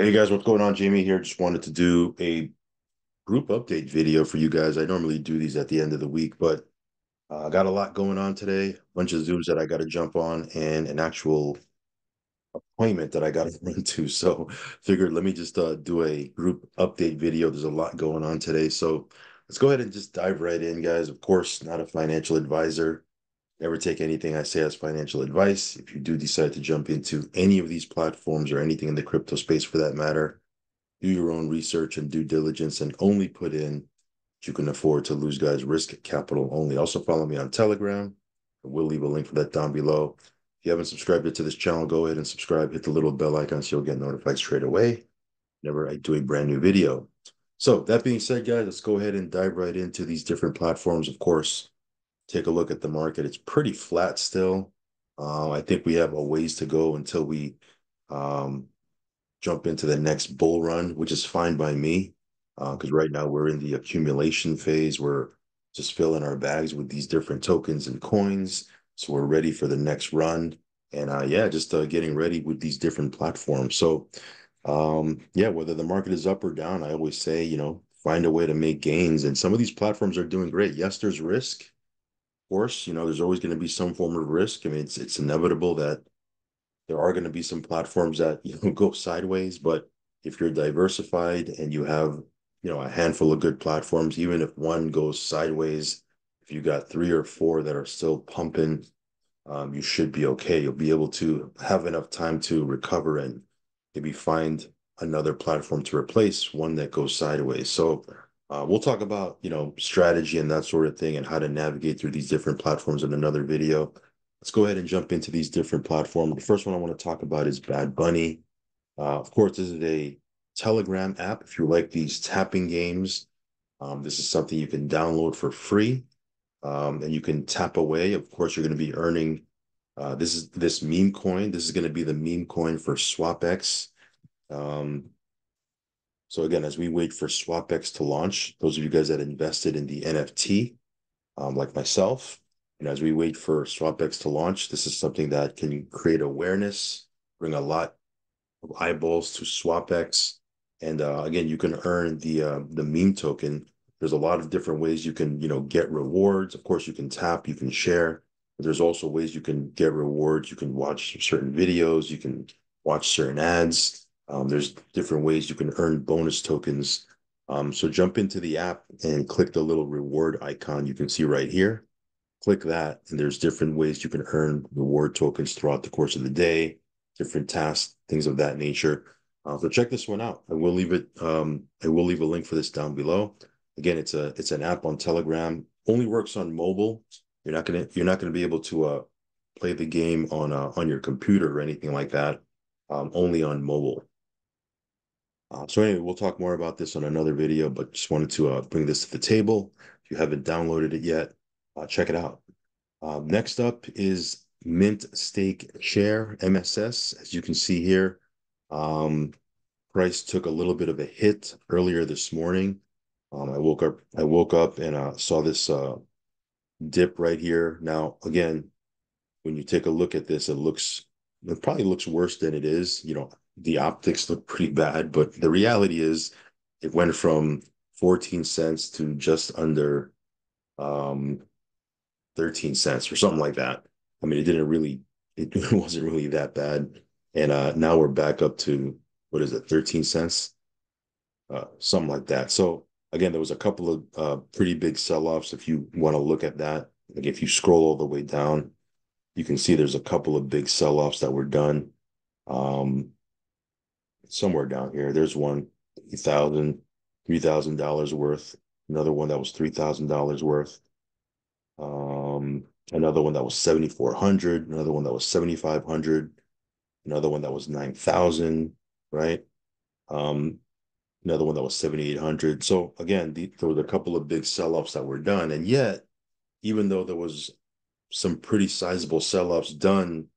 Hey guys, what's going on? Jamie here. Just wanted to do a group update video for you guys. I normally do these at the end of the week, but I got a lot going on today. A bunch of Zooms that I got to jump on and an actual appointment that I got to run to. So figured let me just do a group update video. There's a lot going on today. So let's go ahead and just dive right in, guys. Of course, not a financial advisor. Never take anything I say as financial advice. If you do decide to jump into any of these platforms or anything in the crypto space for that matter, do your own research and due diligence and only put in what you can afford to lose, guys. Risk capital only. Also follow me on Telegram. We'll leave a link for that down below. If you haven't subscribed to this channel, go ahead and subscribe. Hit the little bell icon so you'll get notified straight away whenever I do a brand new video. So that being said, guys, let's go ahead and dive right into these different platforms. Of course, take a look at the market. It's pretty flat still. I think we have a ways to go until we um, jump into the next bull run, which is fine by me. Because right now we're in the accumulation phase. We're just filling our bags with these different tokens and coins. So we're ready for the next run. And yeah, just getting ready with these different platforms. So yeah, whether the market is up or down, I always say, find a way to make gains. And some of these platforms are doing great. Yes, there's risk. Of course, there's always going to be some form of risk. I mean, it's inevitable that there are going to be some platforms that go sideways, but if you're diversified and you have a handful of good platforms, even if one goes sideways, if you got three or four that are still pumping, you should be okay. You'll be able to have enough time to recover and maybe find another platform to replace one that goes sideways. So we'll talk about strategy and that sort of thing and how to navigate through these different platforms in another video. Let's go ahead and jump into these different platforms. The first one I want to talk about is Bad Bunny. Of course, this is a Telegram app. If you like these tapping games, this is something you can download for free, and you can tap away. Of course, you're going to be earning. This meme coin. This is going to be the meme coin for SwapX. Um, so again, as we wait for SwapX to launch, those of you guys that invested in the NFT, like myself. And as we wait for SwapX to launch, this is something that can create awareness, bring a lot of eyeballs to SwapX. And again, you can earn the meme token. There's a lot of different ways you can, get rewards. Of course, you can tap, you can share. But there's also ways you can get rewards. You can watch certain videos, you can watch certain ads. There's different ways you can earn bonus tokens. So jump into the app and click the little reward icon you can see right here. Click that, and there's different ways you can earn reward tokens throughout the course of the day, different tasks, things of that nature. So check this one out. I will leave it. I will leave a link for this down below. Again, it's an app on Telegram. Only works on mobile. You're not gonna be able to play the game on your computer or anything like that. Only on mobile. So anyway, we'll talk more about this on another video, but just wanted to bring this to the table. If you haven't downloaded it yet, check it out. Next up is Mint Stake Share, MSS. As you can see here, price took a little bit of a hit earlier this morning. I woke up and saw this dip right here. Now, again, when you take a look at this, it probably looks worse than it is. The optics look pretty bad, but the reality is it went from 14 cents to just under um 13 cents or something like that. I mean, it wasn't really that bad. And now we're back up to, what is it, 13 cents? Something like that. So again, there was a couple of pretty big sell-offs. If you want to look at that, like if you scroll all the way down, you can see there's a couple of big sell-offs that were done. Um, Somewhere down here, there's one, $3,000 worth. Another one that was $3,000 worth. Another one that was 7,400, another one that was 7,500, another one that was 9,000, right? Um, Another one that was 7,800. So again, there was a couple of big sell-offs that were done, and yet, even though there was some pretty sizable sell-offs done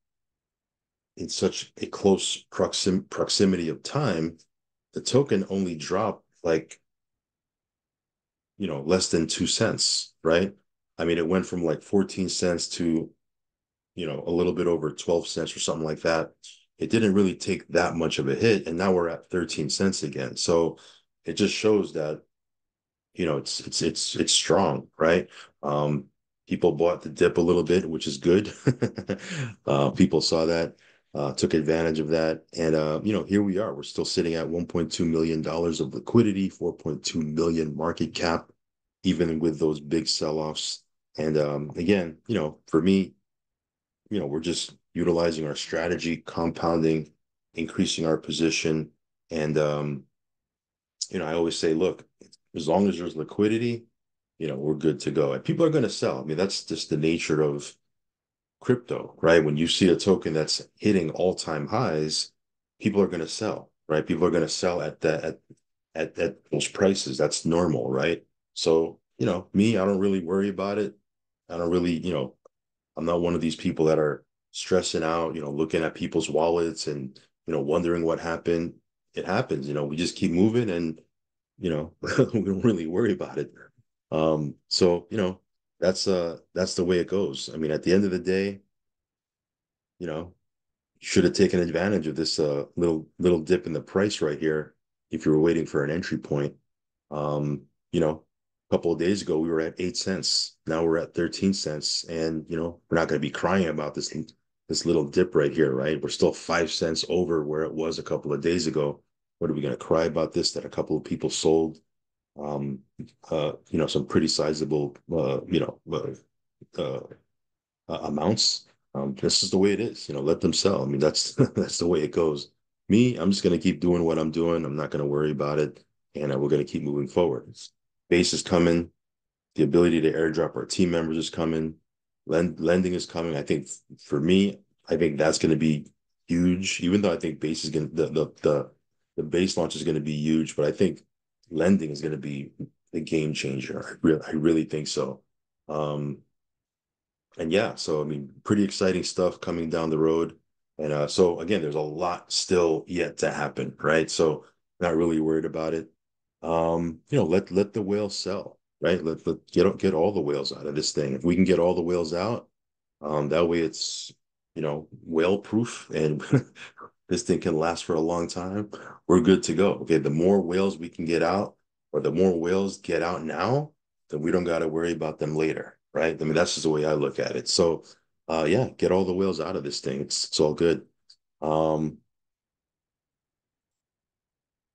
in such a close proximity of time, the token only dropped like less than 2 cents, right? I mean, it went from like 14 cents to a little bit over 12 cents or something like that. it didn't really take that much of a hit, and now we're at 13 cents again. So it just shows that, it's strong, right? Um, People bought the dip a little bit, which is good. People saw that, took advantage of that, and here we are. We're still sitting at $1.2 million of liquidity, 4.2 million market cap, even with those big sell-offs. And again, for me, we're just utilizing our strategy, compounding, increasing our position, and I always say, look, as long as there's liquidity, we're good to go. And people are going to sell. I mean, that's just the nature of crypto, right? When you see a token that's hitting all-time highs, people are going to sell, right? People are going to sell at at those prices. That's normal, right? So, me, I don't really worry about it. I don't really, I'm not one of these people that are stressing out, looking at people's wallets and, wondering what happened. It happens, we just keep moving and, we don't really worry about it. So, that's the way it goes. I mean, at the end of the day, you know, should have taken advantage of this little dip in the price right here if you were waiting for an entry point. A couple of days ago we were at 8 cents. Now we're at 13 cents. And we're not going to be crying about this little dip right here, right? We're still 5 cents over where it was a couple of days ago. What are we going to cry about this? That a couple of people sold some pretty sizable amounts. This is the way it is. Let them sell. I mean, that's that's the way it goes. Me, I'm just going to keep doing what I'm doing. I'm not going to worry about it, and we're going to keep moving forward. Base is coming. The ability to airdrop our team members is coming. Lending is coming. I think for me, I think that's going to be huge. Even though I think base is going to the base launch is going to be huge, but I think lending is going to be the game changer. I really think so. Um, and yeah, so I mean, pretty exciting stuff coming down the road. And so again, there's a lot still yet to happen, right? So not really worried about it. Let the whales sell, right? Let get all the whales out of this thing. If we can get all the whales out, that way it's whale proof and this thing can last for a long time. We're good to go. Okay, the more whales we can get out, or the more whales get out now, then we don't got to worry about them later, right? I mean, that's just the way I look at it. So, yeah, get all the whales out of this thing. It's all good. Um,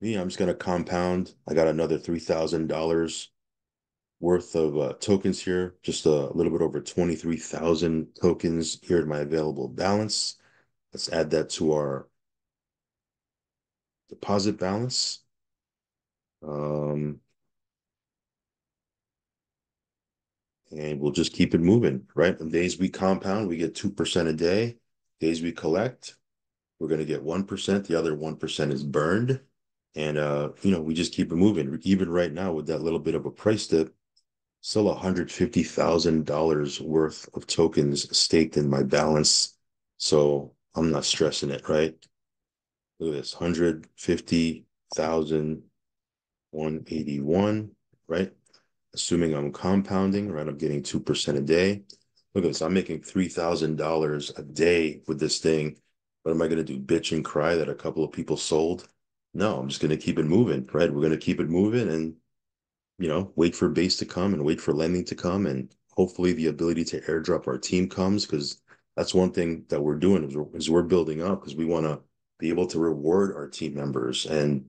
Me, I'm just gonna compound. I got another $3,000 worth of tokens here, just a little bit over 23,000 tokens here in my available balance. Let's add that to our deposit balance. Um, and we'll just keep it moving, right? The days we compound, we get 2% a day. Days we collect, we're going to get 1%. The other 1% is burned. And, we just keep it moving. Even right now with that little bit of a price dip, still $150,000 worth of tokens staked in my balance. So I'm not stressing it, right? Look at this, 150,000, 181, right? Assuming I'm compounding, right? I'm getting 2% a day. Look at this. I'm making $3,000 a day with this thing. What am I going to do? Bitch and cry that a couple of people sold? No, I'm just going to keep it moving, right? We're going to keep it moving and, wait for base to come and wait for lending to come. And hopefully the ability to airdrop our team comes, because that's one thing that we're doing is we're building up because we want to be able to reward our team members and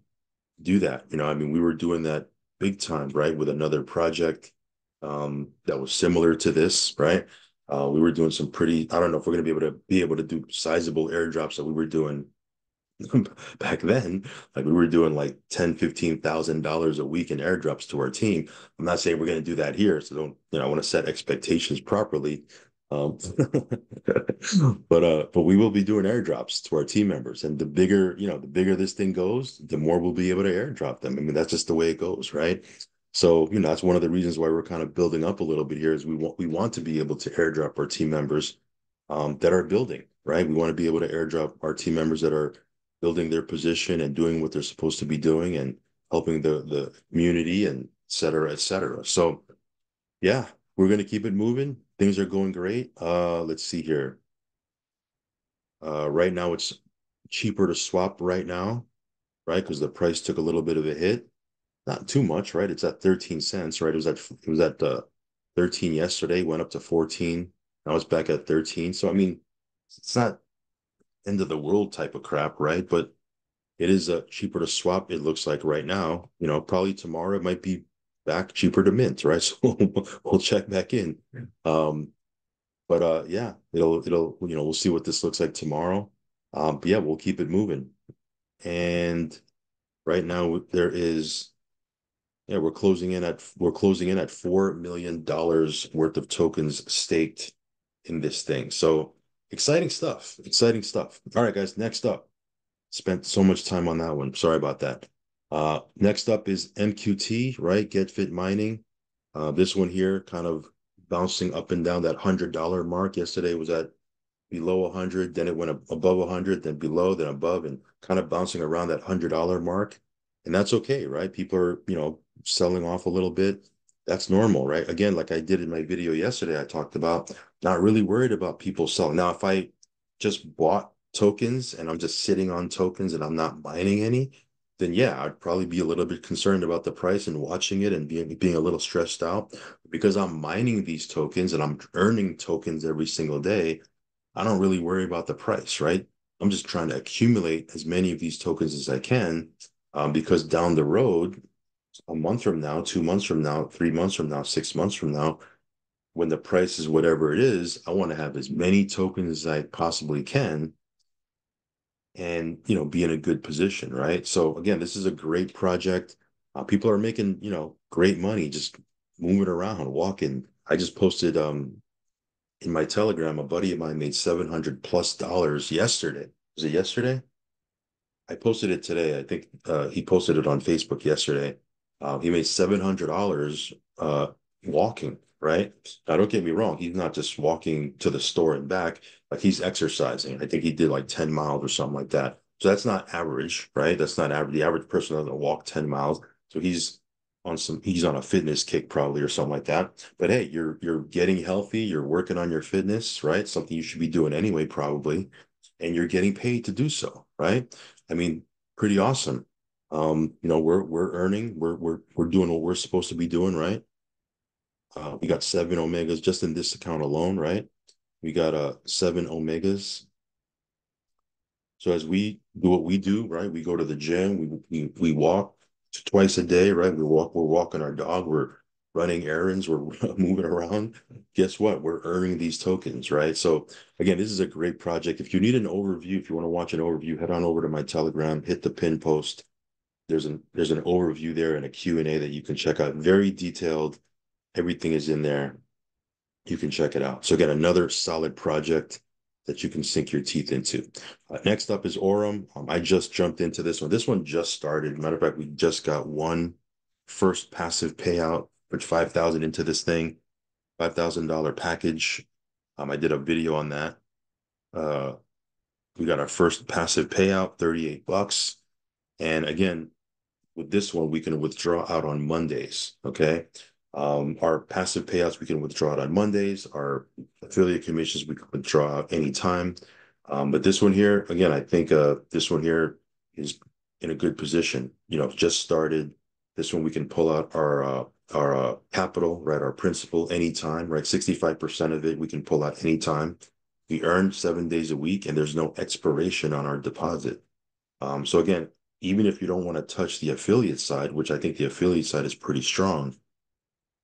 do that. I mean, we were doing that big time, right? With another project that was similar to this, right? We were doing some pretty, I don't know if we're going to be able to do sizable airdrops that we were doing back then. Like we were doing like $10,000-15,000 a week in airdrops to our team. I'm not saying we're going to do that here, so don't, I want to set expectations properly. um, but we will be doing airdrops to our team members, and the bigger this thing goes, the more we'll be able to airdrop them. I mean, that's just the way it goes, right? So, that's one of the reasons why we're kind of building up a little bit here is we want to be able to airdrop our team members that are building, right? We want to be able to airdrop our team members that are building their position and doing what they're supposed to be doing and helping the community and et cetera, et cetera. So yeah, we're going to keep it moving. Things are going great. Let's see here. Right now it's cheaper to swap right now, right? Because the price took a little bit of a hit. Not too much, right? It's at 13 cents, right? It was at 13 yesterday, went up to 14. Now it's back at 13. So I mean, it's not end of the world type of crap, right? But it is cheaper to swap, it looks like right now. Probably tomorrow it might be back cheaper to mint, right? So we'll check back in. But yeah, it'll we'll see what this looks like tomorrow. But yeah, we'll keep it moving. And right now there is yeah, we're closing in at $4 million worth of tokens staked in this thing. So exciting stuff. Exciting stuff. All right, guys, next up. Spent so much time on that one. Sorry about that. Next up is MQT, right? Get Fit Mining. This one here kind of bouncing up and down that $100 mark. Yesterday was at below 100, then it went above 100, then below, then above, and kind of bouncing around that $100 mark. And that's okay, right? People are, selling off a little bit. That's normal, right? Again, like I did in my video yesterday, I talked about not really worried about people selling. Now, if I just bought tokens and I'm just sitting on tokens and I'm not mining any, then yeah, I'd probably be a little bit concerned about the price and watching it and being a little stressed out. Because I'm mining these tokens and I'm earning tokens every single day, I don't really worry about the price, right? I'm just trying to accumulate as many of these tokens as I can, because down the road, a month from now, 2 months from now, 3 months from now, 6 months from now, when the price is whatever it is, I want to have as many tokens as I possibly can and, be in a good position, right? So again, this is a great project. People are making, great money just moving around, walking. I just posted in my Telegram, a buddy of mine made $700+ yesterday. Was it yesterday? I posted it today. I think he posted it on Facebook yesterday. He made $700 walking, right? Now, don't get me wrong. He's not just walking to the store and back. Like he's exercising. I think he did like 10 miles or something like that. So that's not average, right? That's not average. The average person doesn't walk 10 miles. So he's on a fitness kick probably or something like that. But hey, you're getting healthy, you're working on your fitness, right? Something you should be doing anyway, probably, and you're getting paid to do so, right? I mean, pretty awesome. We're earning, we're doing what we're supposed to be doing, right? We got 7 Omegas just in this account alone, right? We got 7 Omegas. So as we do what we do, right? We go to the gym, we walk twice a day, right? We're walking our dog, we're running errands, we're moving around. Guess what? We're earning these tokens, right? So again, this is a great project. If you need an overview, if you want to watch an overview, head on over to my Telegram, hit the pin post. There's an overview there and a Q&A that you can check out. Very detailed. Everything is in there. You can check it out. So again, another solid project that you can sink your teeth into. Next up is Orum. I just jumped into this one. This one just started. Matter of fact, we just got one first passive payout, put 5,000 into this thing, $5,000 package. I did a video on that. We got our first passive payout, $38. And again, with this one, we can withdraw out on Mondays. Okay. Our passive payouts, we can withdraw it on Mondays. Our affiliate commissions, we can withdraw out anytime. But this one here, again, I think this one here is in a good position. Just started. This one we can pull out our capital, right? Our principal anytime, right? 65% of it we can pull out anytime. We earn 7 days a week, and there's no expiration on our deposit. So again, even if you don't want to touch the affiliate side, which I think the affiliate side is pretty strong,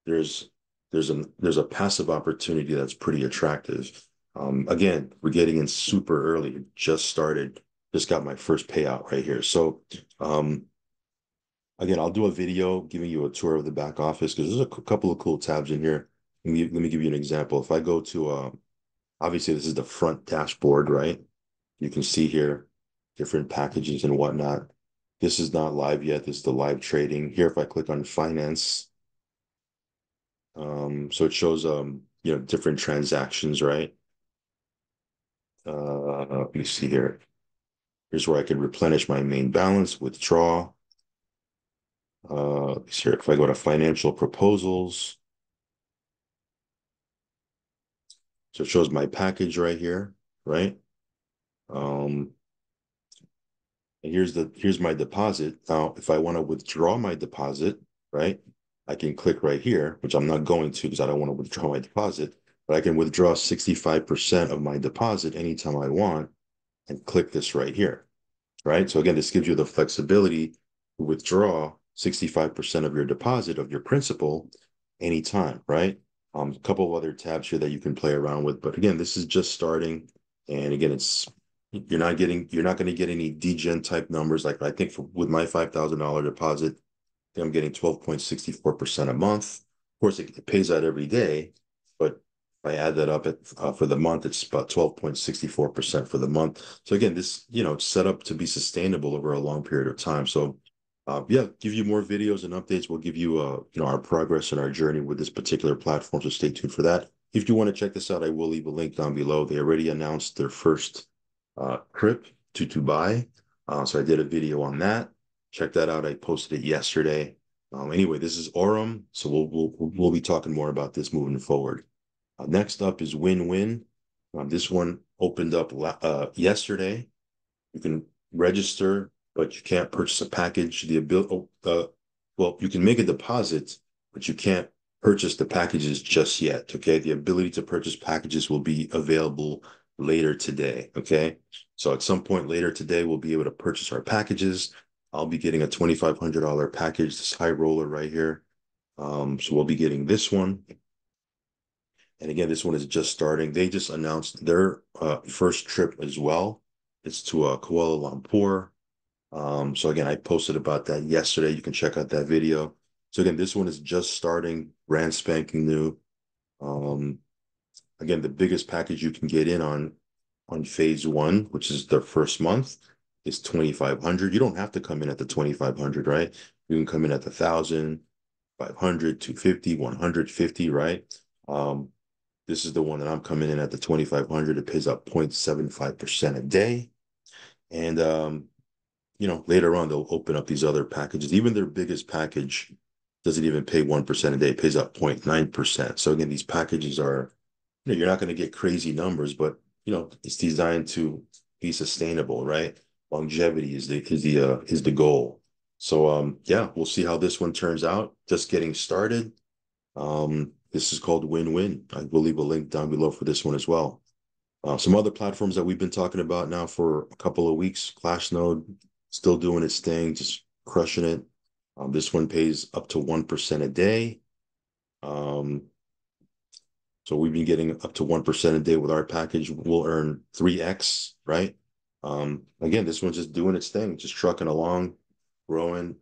there's there's a passive opportunity that's pretty attractive. Again, we're getting in super early. It just started. Just got my first payout right here. So again, I'll do a video giving you a tour of the back office because there's a couple of cool tabs in here. Let me give you an example. If I go to obviously this is the front dashboard, right? You can see here different packages and whatnot. This is not live yet. This is the live trading. Here, if I click on finance, so it shows different transactions, right? Let me see here. Here's where I can replenish my main balance, withdraw. Here, if I go to financial proposals, so it shows my package right here, right? And here's my deposit. Now, if I want to withdraw my deposit, right, I can click right here, which I'm not going to because I don't want to withdraw my deposit, but I can withdraw 65% of my deposit anytime I want and click this right here, right? So again, this gives you the flexibility to withdraw 65% of your deposit of your principal anytime, right? A couple of other tabs here that you can play around with, but again, this is just starting. And again, you're not going to get any degen type numbers. Like I think with my $5,000 deposit, I'm getting 12.64% a month. Of course, it pays out every day, but if I add that up for the month, it's about 12.64% for the month. So again, it's set up to be sustainable over a long period of time. So yeah, give you more videos and updates. We'll give you our progress and our journey with this particular platform. So stay tuned for that. If you want to check this out, I will leave a link down below. They already announced their first crip to Dubai. So I did a video on that. Check that out. I posted it yesterday. Anyway, this is Orum, so we'll be talking more about this moving forward. Next up is WinWin. This one opened up yesterday. You can register, but you can't purchase a package. Well, you can make a deposit, but you can't purchase the packages just yet. Okay, the ability to purchase packages will be available later today. Okay, so at some point later today, we'll be able to purchase our packages. I'll be getting a $2,500 package, this high roller right here. So we'll be getting this one. And again, this one is just starting. They just announced their first trip as well. It's to Kuala Lumpur. So again, I posted about that yesterday. You can check out that video. So again, this one is just starting, brand spanking new. Again, the biggest package you can get in on phase one, which is the first month, is 2,500. You don't have to come in at the 2,500, right? You can come in at the 1,000, 500, 250, 150, right? This is the one that I'm coming in at the 2,500. It pays out 0.75% a day. And later on they'll open up these other packages. Even their biggest package doesn't even pay 1% a day. It pays out 0.9%. So again, these packages are, you're not going to get crazy numbers, but it's designed to be sustainable, right? Longevity is the goal. So yeah, we'll see how this one turns out. Just getting started. This is called WinWin. I will leave a link down below for this one as well. Some other platforms that we've been talking about now for a couple of weeks. Classnode still doing its thing, just crushing it. This one pays up to 1% a day. So we've been getting up to 1% a day with our package. We'll earn 3x, right? Again, this one's just doing its thing, just trucking along, growing.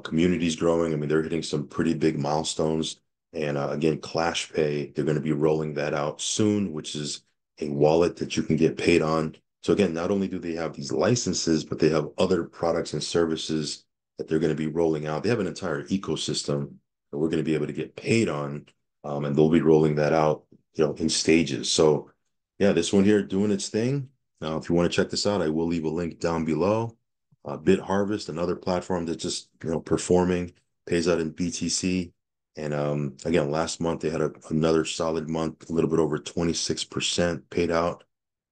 Community's growing. I mean, they're hitting some pretty big milestones. And again, Clash Pay, they're going to be rolling that out soon, which is a wallet that you can get paid on. So again, not only do they have these licenses, but they have other products and services that they're going to be rolling out. They have an entire ecosystem that we're going to be able to get paid on, and they'll be rolling that out, in stages. So yeah, this one here doing its thing. Now, if you want to check this out, I will leave a link down below. BitHarvest, another platform that's just performing, pays out in BTC. And again, last month they had another solid month, a little bit over 26% paid out.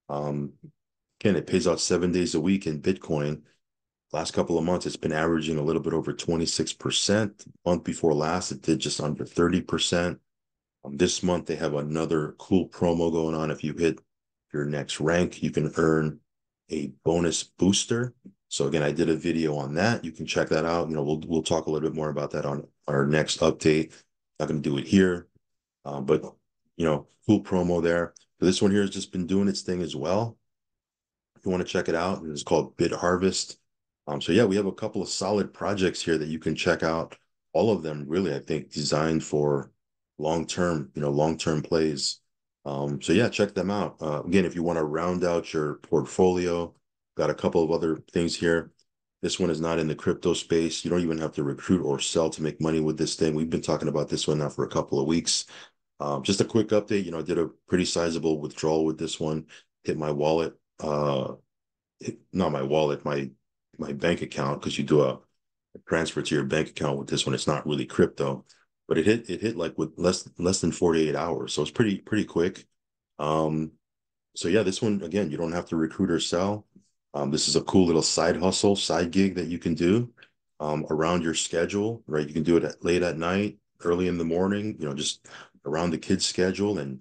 Again, it pays out 7 days a week in Bitcoin. Last couple of months, it's been averaging a little bit over 26%. Month before last, it did just under 30%. This month, they have another cool promo going on. If you hit your next rank, you can earn a bonus booster. So again, I did a video on that. You can check that out. We'll talk a little bit more about that on our next update. Not going to do it here, but cool promo there. So this one here has just been doing its thing as well. If you want to check it out, it's called BitHarvest. So yeah, we have a couple of solid projects here that you can check out. All of them really, I think, designed for long-term plays. So yeah, check them out. Again, if you want to round out your portfolio, got a couple of other things here. This one is not in the crypto space. You don't even have to recruit or sell to make money with this thing. We've been talking about this one now for a couple of weeks. Just a quick update. I did a pretty sizable withdrawal with this one. Hit my wallet. Not my wallet, my bank account, because you do a transfer to your bank account with this one. It's not really crypto, but it hit like with less than 48 hours. So it's pretty quick. So yeah, this one, again, you don't have to recruit or sell. This is a cool little side hustle, side gig that you can do around your schedule, right? You can do it late at night, early in the morning, just around the kids' schedule, and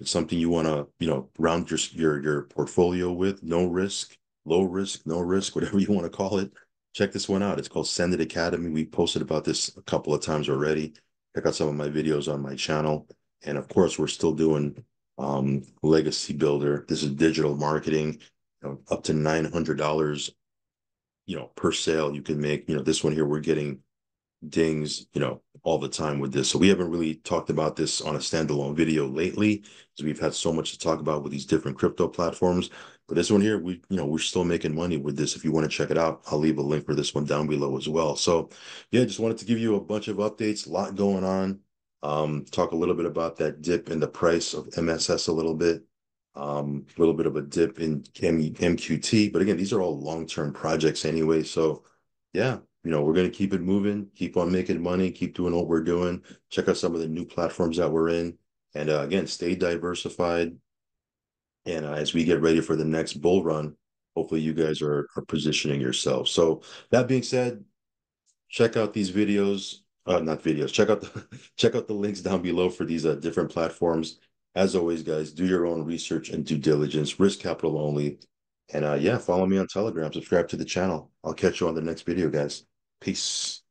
it's something you want to, round your portfolio with. No risk, low risk, no risk, whatever you want to call it. Check this one out. It's called Send It Academy. We posted about this a couple of times already. Check out some of my videos on my channel. And of course, we're still doing legacy builder. This is digital marketing, up to $900, per sale you can make. This one here, we're getting dings, all the time with this. So we haven't really talked about this on a standalone video lately because we've had so much to talk about with these different crypto platforms. But this one here, we're still making money with this. If you want to check it out, I'll leave a link for this one down below as well. So yeah, just wanted to give you a bunch of updates, a lot going on. Talk a little bit about that dip in the price of MSS a little bit. A little bit of a dip in MQT, but again, these are all long-term projects anyway. So yeah, we're going to keep it moving, keep on making money, keep doing what we're doing. Check out some of the new platforms that we're in. And again, stay diversified. And as we get ready for the next bull run, hopefully you guys are positioning yourselves. So that being said, check out these videos, not videos, check out the check out the links down below for these different platforms. As always, guys, do your own research and due diligence, risk capital only. And yeah, follow me on Telegram, subscribe to the channel. I'll catch you on the next video, guys. Peace.